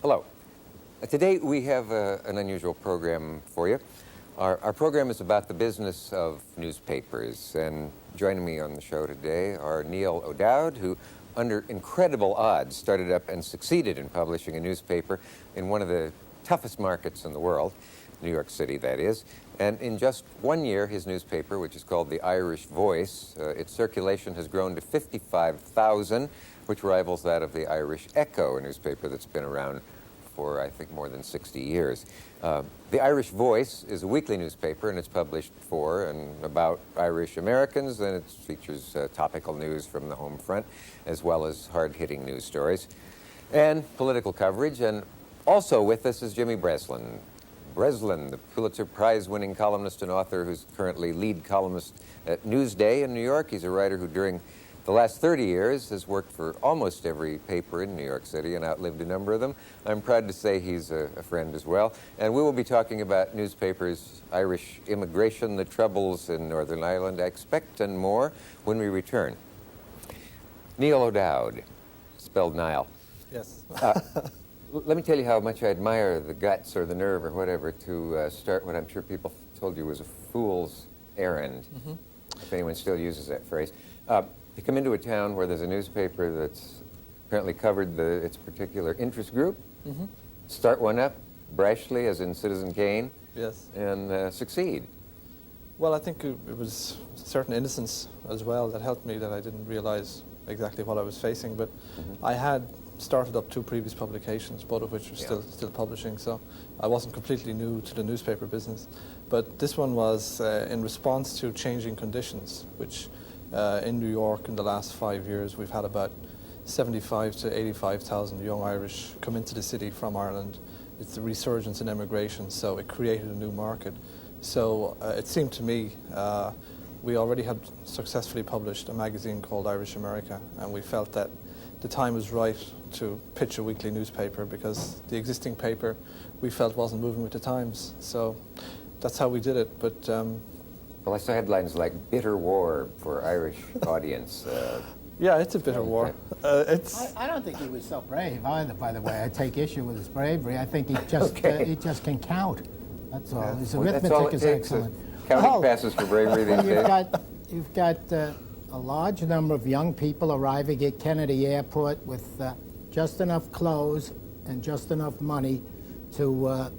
Hello. Today we have an unusual program for you. Our program is about the business of newspapers, and joining me on the show today are Niall O'Dowd, who under incredible odds started up and succeeded in publishing a newspaper in one of the toughest markets in the world, New York City, that is. And in just 1 year, his newspaper, which is called the Irish Voice, its circulation has grown to 55,000, which rivals that of the Irish Echo, a newspaper that's been around for, I think, more than 60 years. The Irish Voice is a weekly newspaper, and it's published for and about Irish Americans, and it features topical news from the home front, as well as hard-hitting news stories, and political coverage. And also with us is Jimmy Breslin. Breslin, the Pulitzer Prize-winning columnist and author who's currently lead columnist at Newsday in New York. He's a writer who, during the last 30 years, has worked for almost every paper in New York City and outlived a number of them. I'm proud to say he's a friend as well. And we will be talking about newspapers, Irish immigration, the troubles in Northern Ireland, I expect, and more when we return. Niall O'Dowd, spelled Niall. Yes. Let me tell you how much I admire the guts or the nerve or whatever to start what I'm sure people told you was a fool's errand, if anyone still uses that phrase. To come into a town where there's a newspaper that's apparently covered its particular interest group, start one up brashly, as in Citizen Kane, Yes. and succeed. Well, I think it was a certain innocence as well that helped me, that I didn't realize exactly what I was facing. But I had started up 2 previous publications, both of which were still publishing, so I wasn't completely new to the newspaper business. But this one was in response to changing conditions, which in New York in the last 5 years we've had about 75 to 85,000 young Irish come into the city from Ireland. It's the resurgence in immigration, so it created a new market. So it seemed to me we already had successfully published a magazine called Irish America, and we felt that the time was right to pitch a weekly newspaper because the existing paper we felt wasn't moving with the times. So that's how we did it. But Well, I saw headlines like "Bitter War" for Irish audience. yeah, it's a bitter war. I don't think he was so brave either, by the way. I take issue with his bravery. I think he just can count. That's all. His arithmetic is excellent. Counting passes for bravery these days. You've got a large number of young people arriving at Kennedy Airport with just enough clothes and just enough money to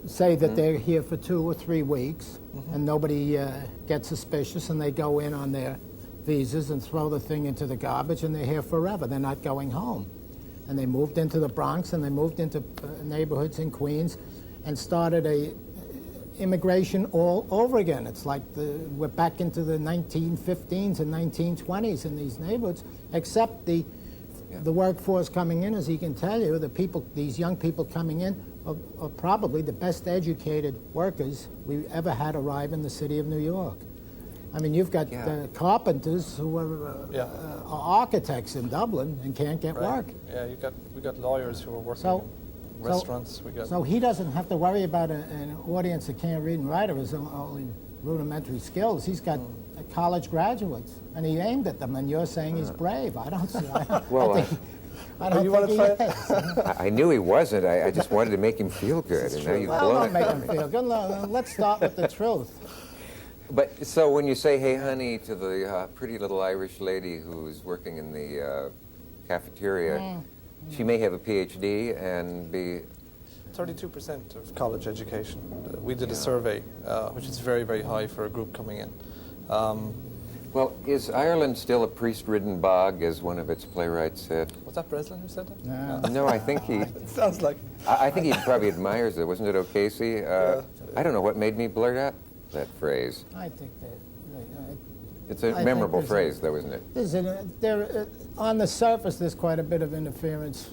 say that they're here for 2 or 3 weeks, and nobody gets suspicious, and they go in on their visas and throw the thing into the garbage, and they're here forever. They're not going home. And they moved into the Bronx, and they moved into neighborhoods in Queens and started immigration all over again. It's like we're back into the 1915s and 1920s in these neighborhoods, except the workforce coming in, as he can tell you, these young people coming in are probably the best educated workers we ever had arrive in the city of New York. I mean, you've got carpenters who are architects in Dublin and can't get work. Yeah, we got lawyers who are working in restaurants. So he doesn't have to worry about an audience that can't read and write or has only rudimentary skills. He's got college graduates, and he aimed at them, and you're saying he's brave. I don't see. I don't think he is. I knew he wasn't. I just wanted to make him feel good, and now you've blown it. Don't make him feel good. Let's start with the truth. But so when you say "Hey, honey" to the pretty little Irish lady who's working in the cafeteria, she may have a PhD and be 32% of college education. We did a survey, which is very, very high for a group coming in. Well, is Ireland still a priest-ridden bog, as one of its playwrights said? Was that Breslin who said that? No, I think he... It sounds like... I think he probably admires it. Wasn't it O'Casey? I don't know what made me blurt out that phrase. I think that... It's a memorable phrase, though, isn't it? On the surface, there's quite a bit of interference,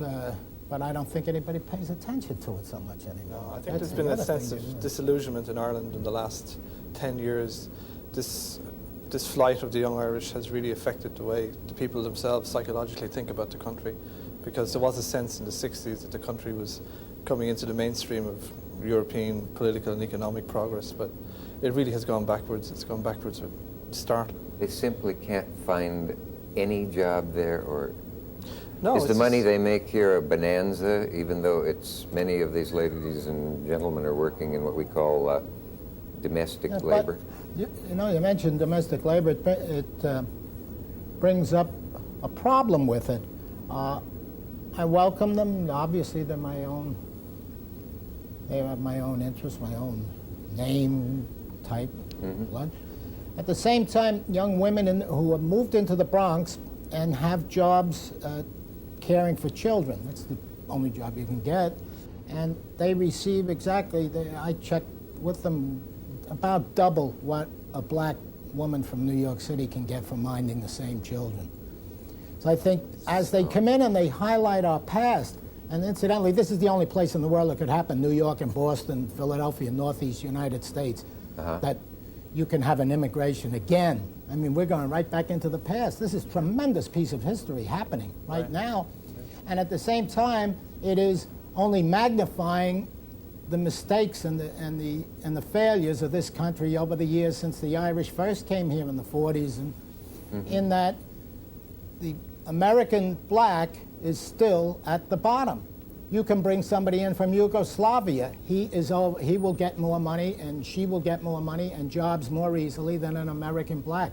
but I don't think anybody pays attention to it so much anymore. No, I think there's been a sense of disillusionment in Ireland in the last 10 years. This flight of the young Irish has really affected the way the people themselves psychologically think about the country, because there was a sense in the 60s that the country was coming into the mainstream of European political and economic progress, but it really has gone backwards. It's gone backwards with start. They simply can't find any job there, or No, Is the it's money just- they make here a bonanza, even though it's many of these ladies and gentlemen are working in what we call domestic But, labor? you know, you mentioned domestic labor. It brings up a problem with it. I welcome them. Obviously, they're my own. They have my own interests, my own name, type, blood. At the same time, young women who have moved into the Bronx and have jobs caring for children. That's the only job you can get. And they receive exactly, I checked with them, about double what a black woman from New York City can get for minding the same children. So I think as they come in and they highlight our past, and incidentally, this is the only place in the world that could happen, New York and Boston, Philadelphia, Northeast United States, that you can have an immigration again. I mean, we're going right back into the past. This is a tremendous piece of history happening right now. And at the same time, it is only magnifying the mistakes and the failures of this country over the years since the Irish first came here in the 40s, and in that the American black is still at the bottom. You can bring somebody in from Yugoslavia. He will get more money, and she will get more money and jobs more easily than an American black.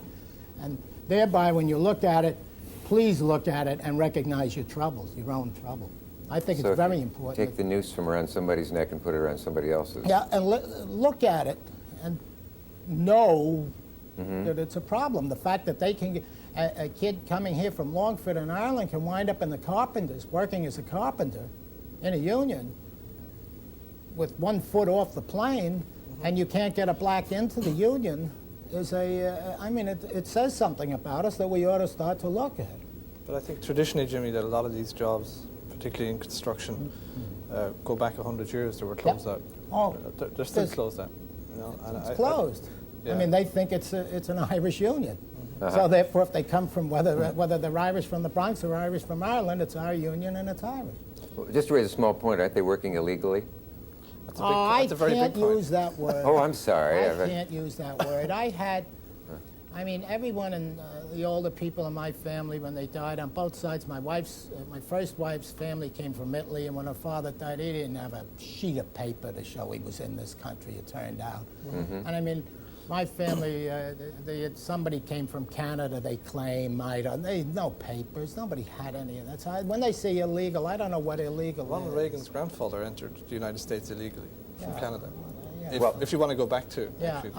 And thereby, when you look at it, please look at it and recognize your troubles, your own trouble. I think So it's if very you important. Take the noose from around somebody's neck and put it around somebody else's. Yeah, and look at it and know that it's a problem. The fact that they can get a kid coming here from Longford in Ireland can wind up in the carpenters, working as a carpenter in a union with 1 foot off the plane, and you can't get a black into the union is I mean, it says something about us that we ought to start to look at. But I think traditionally, Jimmy, that a lot of these jobs, particularly in construction, go back 100 years. They were closed out. Oh, they're still closed out. You know, and it's closed. yeah. I mean, they think it's an Irish union. So therefore, if they come from whether they're Irish from the Bronx or Irish from Ireland, it's our union and it's Irish. Well, just to raise a small point, aren't they working illegally? That's a big, that's a very I big can't point. use that word. Oh, I'm sorry. I can't use that word. I mean, everyone in the older people in my family, when they died on both sides, my first wife's family came from Italy, and when her father died, he didn't have a sheet of paper to show he was in this country, it turned out. And I mean, my family, somebody came from Canada, they claim, no papers, nobody had any of that. So when they say illegal, I don't know what illegal is. Ronald Reagan's grandfather entered the United States illegally from Canada. Yeah. If you want to go back to. Yeah, actually.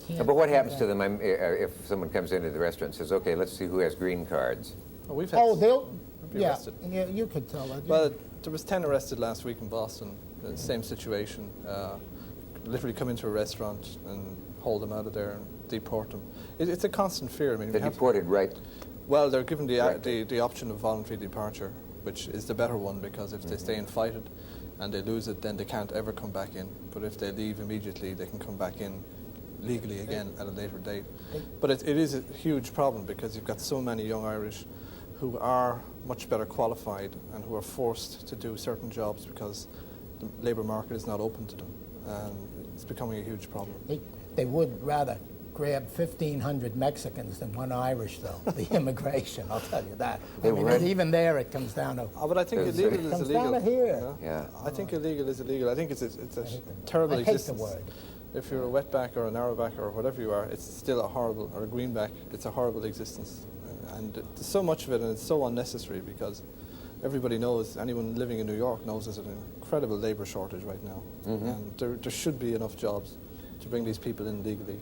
can't But what do happens that. to them if someone comes into the restaurant and says, okay, let's see who has green cards? Well, we've had Oh, be arrested. you could tell it. Well, there was 10 arrested last week in Boston. Same situation. Literally come into a restaurant and hold them out of there and deport them. It's a constant fear. I mean, They're deported, right? well, they're given the option of voluntary departure, which is the better one, because if they stay and fight it and they lose it, then they can't ever come back in. But if they leave immediately, they can come back in legally again at a later date. But it is a huge problem, because you've got so many young Irish who are much better qualified and who are forced to do certain jobs because the labour market is not open to them. And it's becoming a huge problem. They would rather grab 1,500 Mexicans than one Irish, though, the immigration, I'll tell you that. They I mean, would? even there it comes down to... But I think There's- illegal It is comes illegal. down to here. you know? Yeah. I think illegal is illegal. I think it's a terrible I hate the existence. word. If you're a wetback or a narrowback or whatever you are, it's still a horrible, or a greenback, it's a horrible existence. And there's so much of it, and it's so unnecessary, because everybody knows, anyone living in New York knows there's an incredible labour shortage right now. And there should be enough jobs to bring these people in legally.